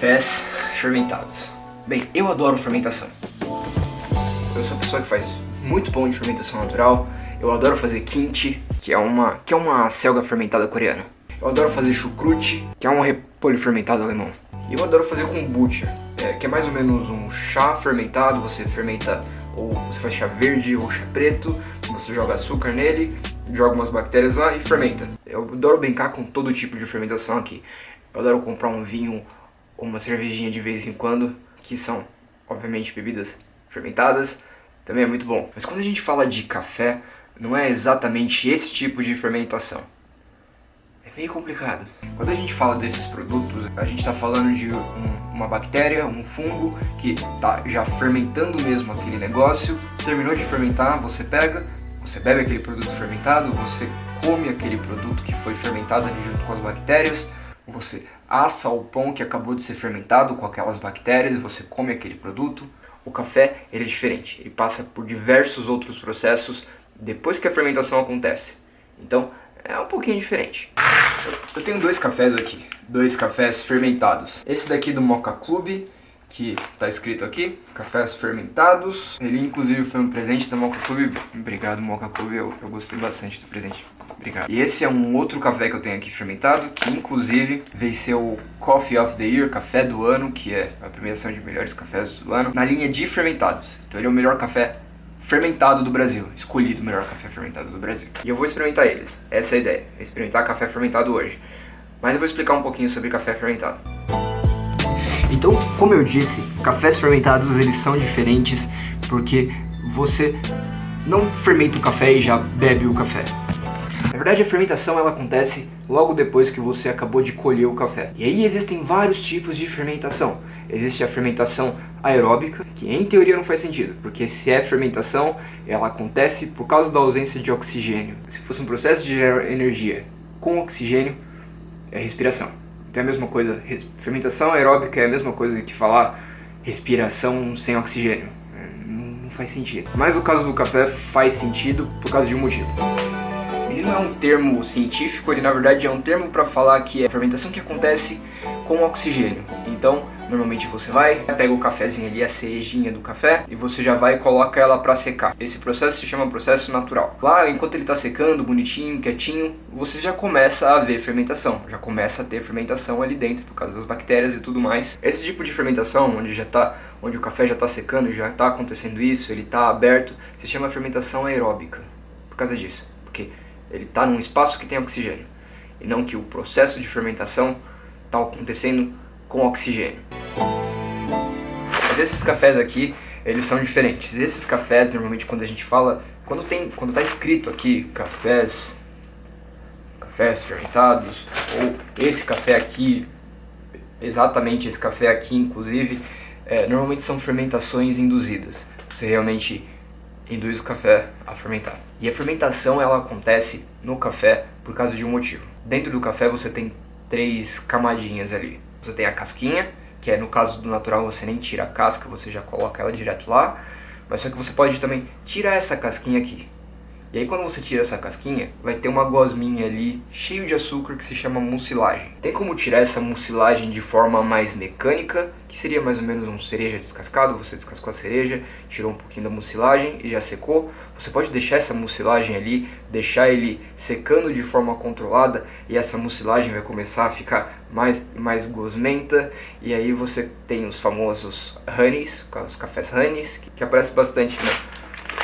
Cafés fermentados. Bem, eu adoro fermentação. Eu sou a pessoa que faz muito pão de fermentação natural. Eu adoro fazer kimchi, que é uma selga fermentada coreana. Eu adoro fazer chucrute, que é um repolho fermentado alemão. E eu adoro fazer kombucha, que é mais ou menos um chá fermentado. Você fermenta, ou você faz chá verde ou chá preto, você joga açúcar nele, joga umas bactérias lá e fermenta. Eu adoro brincar com todo tipo de fermentação aqui. Eu adoro comprar um vinho ou uma cervejinha de vez em quando, que são, obviamente, bebidas fermentadas. Também é muito bom. Mas quando a gente fala de café, não é exatamente esse tipo de fermentação. É meio complicado. Quando a gente fala desses produtos, a gente está falando de uma bactéria, um fungo, que está já fermentando mesmo aquele negócio. Terminou de fermentar, você pega, você bebe aquele produto fermentado, você come aquele produto que foi fermentado ali junto com as bactérias, você assa o pão que acabou de ser fermentado com aquelas bactérias, você come aquele produto. O café, ele é diferente, ele passa por diversos outros processos depois que a fermentação acontece. Então, é um pouquinho diferente. Eu tenho dois cafés aqui, dois cafés fermentados. Esse daqui do Mocha Club, que tá escrito aqui, cafés fermentados. Ele inclusive foi um presente da Mocha Club. Obrigado, Mocha Club, eu gostei bastante do presente. Obrigado. E esse é um outro café que eu tenho aqui fermentado, que inclusive veio ser o Coffee of the Year, café do ano, que é a premiação de melhores cafés do ano, na linha de fermentados. Então ele é o melhor café fermentado do Brasil, escolhido o melhor café fermentado do Brasil. E eu vou experimentar eles, essa é a ideia, experimentar café fermentado hoje. Mas eu vou explicar um pouquinho sobre café fermentado. Então, como eu disse, cafés fermentados eles são diferentes porque você não fermenta o café e já bebe o café. Na verdade, a fermentação ela acontece logo depois que você acabou de colher o café. E aí existem vários tipos de fermentação. Existe a fermentação aeróbica, que em teoria não faz sentido, porque se é fermentação, ela acontece por causa da ausência de oxigênio. Se fosse um processo de energia com oxigênio, é respiração. Então é a mesma coisa, fermentação aeróbica é a mesma coisa que falar respiração sem oxigênio. Não faz sentido. Mas no caso do café faz sentido por causa de um motivo. Ele não é um termo científico, ele na verdade é um termo para falar que é a fermentação que acontece com oxigênio. Então, normalmente você vai, pega o cafezinho ali, a cerejinha do café, e você já vai e coloca ela para secar. Esse processo se chama processo natural. Lá, enquanto ele está secando, bonitinho, quietinho, você já começa a ver fermentação, já começa a ter fermentação ali dentro, por causa das bactérias e tudo mais. Esse tipo de fermentação, onde o café já está secando, já está acontecendo isso, ele está aberto, se chama fermentação aeróbica, por causa disso, porque ele está num espaço que tem oxigênio, e não que o processo de fermentação está acontecendo com oxigênio. Mas esses cafés aqui, eles são diferentes. Esses cafés, normalmente quando a gente fala, quando está escrito aqui, cafés fermentados, ou esse café aqui, exatamente esse café aqui, inclusive, normalmente são fermentações induzidas. Você realmente induz o café a fermentar. E a fermentação ela acontece no café por causa de um motivo. Dentro do café você tem 3 camadinhas ali. Você tem a casquinha, que é no caso do natural você nem tira a casca, você já coloca ela direto lá. Mas só que você pode também tirar essa casquinha aqui. E aí quando você tira essa casquinha, vai ter uma gosminha ali, cheio de açúcar, que se chama mucilagem. Tem como tirar essa mucilagem de forma mais mecânica, que seria mais ou menos um cereja descascado. Você descascou a cereja, tirou um pouquinho da mucilagem e já secou. Você pode deixar essa mucilagem ali, deixar ele secando de forma controlada, e essa mucilagem vai começar a ficar mais gosmenta. E aí você tem os famosos honeys, os cafés honeys, que aparecem bastante, né?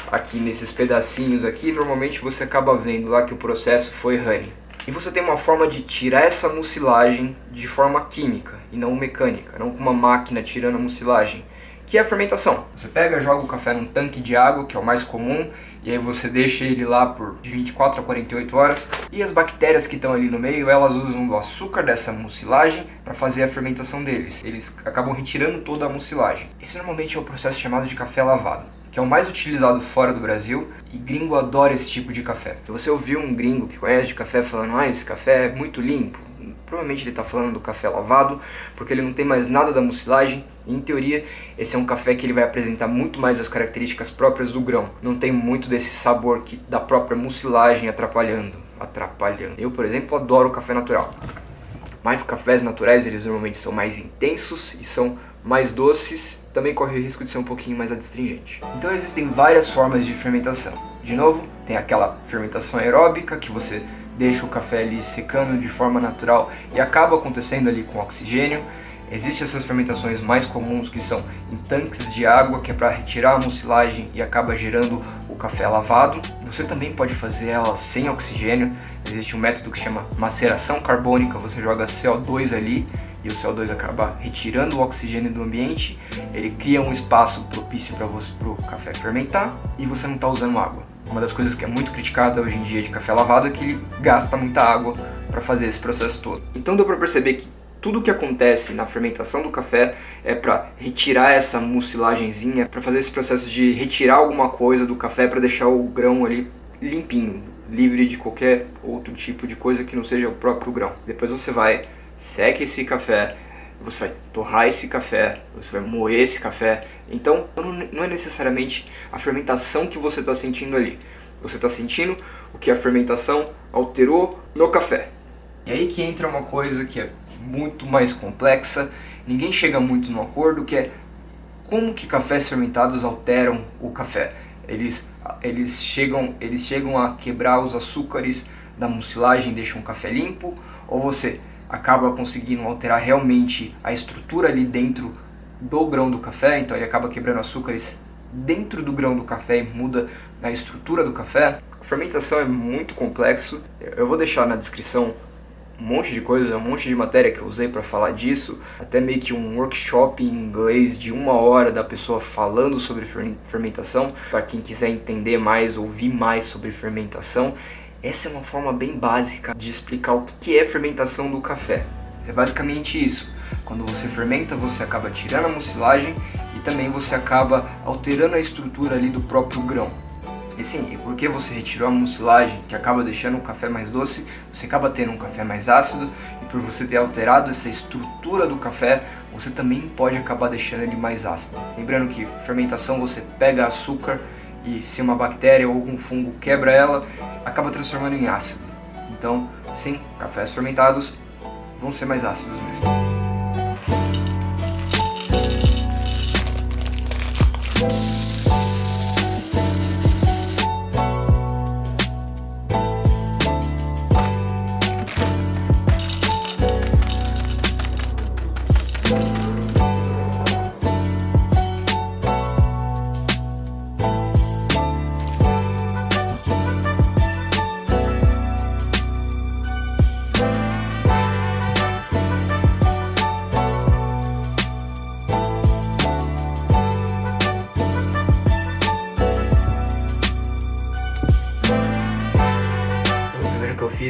Aqui nesses pedacinhos aqui, normalmente você acaba vendo lá que o processo foi honey. E você tem uma forma de tirar essa mucilagem de forma química e não mecânica, não com uma máquina tirando a mucilagem, que é a fermentação. Você pega, joga o café num tanque de água, que é o mais comum, e aí você deixa ele lá por de 24 a 48 horas, e as bactérias que estão ali no meio, elas usam o açúcar dessa mucilagem para fazer a fermentação deles. Eles acabam retirando toda a mucilagem. Esse normalmente é o processo chamado de café lavado, que é o mais utilizado fora do Brasil, e gringo adora esse tipo de café. Se você ouvir um gringo que conhece de café falando, esse café é muito limpo, provavelmente ele está falando do café lavado, porque ele não tem mais nada da mucilagem. E, em teoria, esse é um café que ele vai apresentar muito mais as características próprias do grão. Não tem muito desse sabor da própria mucilagem atrapalhando. Eu, por exemplo, adoro café natural. Mas cafés naturais, eles normalmente são mais intensos e são mais doces, também corre o risco de ser um pouquinho mais adstringente. Então existem várias formas de fermentação. De novo, tem aquela fermentação aeróbica, que você deixa o café ali secando de forma natural e acaba acontecendo ali com oxigênio. Existem essas fermentações mais comuns que são em tanques de água, que é para retirar a mucilagem e acaba gerando o café lavado. Você também pode fazer ela sem oxigênio. Existe um método que se chama maceração carbônica, você joga CO2 ali e o CO2 acaba retirando o oxigênio do ambiente. Ele cria um espaço propício para o café fermentar e você não está usando água. Uma das coisas que é muito criticada hoje em dia de café lavado é que ele gasta muita água para fazer esse processo todo. Então deu para perceber que tudo que acontece na fermentação do café é para retirar essa mucilagenzinha, para fazer esse processo de retirar alguma coisa do café para deixar o grão ali limpinho, livre de qualquer outro tipo de coisa que não seja o próprio grão. Depois você vai, seca esse café, você vai torrar esse café, você vai moer esse café. Então não é necessariamente a fermentação que você está sentindo ali. Você está sentindo o que a fermentação alterou no café. E aí que entra uma coisa que é muito mais complexa, ninguém chega muito no acordo, que é como que cafés fermentados alteram o café. Eles chegam a quebrar os açúcares da mucilagem e deixam o café limpo, ou você acaba conseguindo alterar realmente a estrutura ali dentro do grão do café, então ele acaba quebrando açúcares dentro do grão do café e muda a estrutura do café. A fermentação é muito complexo, eu vou deixar na descrição um monte de coisa, um monte de matéria que eu usei para falar disso, até meio que um workshop em inglês de 1 hora da pessoa falando sobre fermentação, para quem quiser entender mais, ouvir mais sobre fermentação. Essa é uma forma bem básica de explicar o que é fermentação do café. É basicamente isso. Quando você fermenta, você acaba tirando a mucilagem e também você acaba alterando a estrutura ali do próprio grão. E sim, e porque você retirou a mucilagem, que acaba deixando o café mais doce, você acaba tendo um café mais ácido, e por você ter alterado essa estrutura do café, você também pode acabar deixando ele mais ácido. Lembrando que fermentação você pega açúcar e se uma bactéria ou algum fungo quebra ela, acaba transformando em ácido. Então, sim, cafés fermentados vão ser mais ácidos mesmo.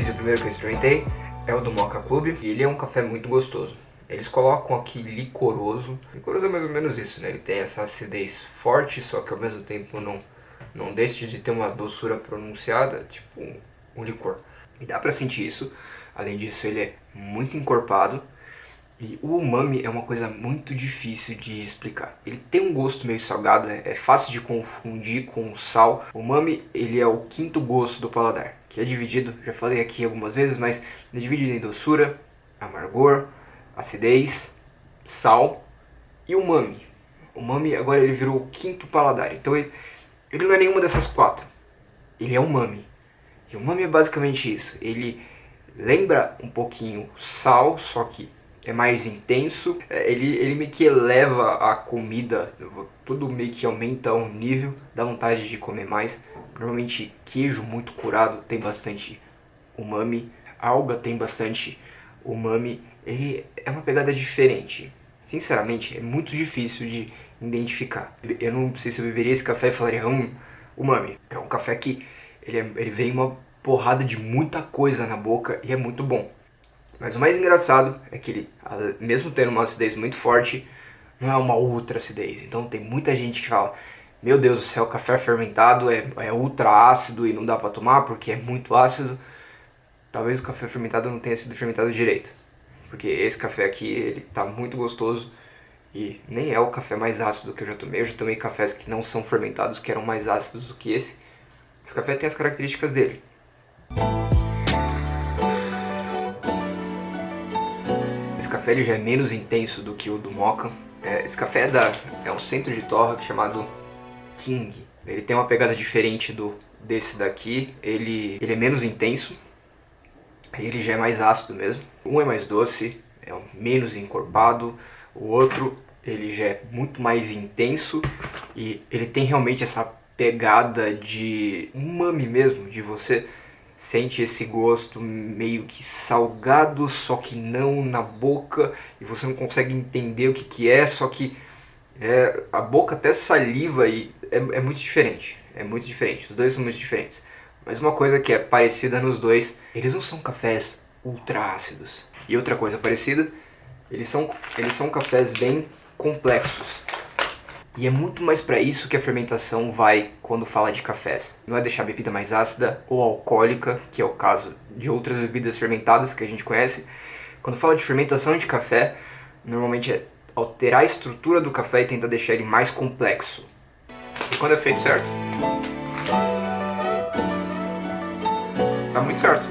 O primeiro que eu experimentei é o do Mocha Club, e ele é um café muito gostoso. Eles colocam aqui licoroso. Licoroso é mais ou menos isso, né? Ele tem essa acidez forte, só que ao mesmo tempo não deixa de ter uma doçura pronunciada, tipo um licor. E dá pra sentir isso. Além disso, ele é muito encorpado. E o umami é uma coisa muito difícil de explicar. Ele tem um gosto meio salgado, é fácil de confundir com o sal. O umami, ele é o quinto gosto do paladar, que é dividido, já falei aqui algumas vezes, mas é dividido em doçura, amargor, acidez, sal e umami. O umami agora ele virou o quinto paladar, então ele não é nenhuma dessas quatro. Ele é umami. E o umami é basicamente isso. Ele lembra um pouquinho sal, só que é mais intenso, ele meio que eleva a comida, tudo meio que aumenta um nível, dá vontade de comer mais. Normalmente queijo muito curado tem bastante umami, alga tem bastante umami, ele é uma pegada diferente. Sinceramente, é muito difícil de identificar. Eu não sei se eu beberia esse café e falaria, umami. É um café que ele vem uma porrada de muita coisa na boca e é muito bom. Mas o mais engraçado é que ele, mesmo tendo uma acidez muito forte, não é uma ultra acidez. Então tem muita gente que fala, meu Deus do céu, café fermentado é ultra ácido e não dá pra tomar porque é muito ácido. Talvez o café fermentado não tenha sido fermentado direito. Porque esse café aqui, ele tá muito gostoso e nem é o café mais ácido que eu já tomei. Eu já tomei cafés que não são fermentados, que eram mais ácidos do que esse. Esse café tem as características dele. Esse café ele já é menos intenso do que o do Moka. Esse café é um centro de torra chamado King. Ele tem uma pegada diferente desse daqui. Ele é menos intenso. Ele já é mais ácido mesmo. Um é mais doce, é menos encorpado. O outro ele já é muito mais intenso e ele tem realmente essa pegada de umami mesmo, de você sente esse gosto meio que salgado, só que não na boca, e você não consegue entender o que é, só que a boca até saliva e é muito diferente. É muito diferente, os dois são muito diferentes. Mas uma coisa que é parecida nos dois, eles não são cafés ultra ácidos. E outra coisa parecida, eles são cafés bem complexos. E é muito mais para isso que a fermentação vai quando fala de cafés. Não é deixar a bebida mais ácida ou alcoólica, que é o caso de outras bebidas fermentadas que a gente conhece. Quando fala de fermentação de café, normalmente é alterar a estrutura do café e tentar deixar ele mais complexo. E quando é feito certo, dá muito certo.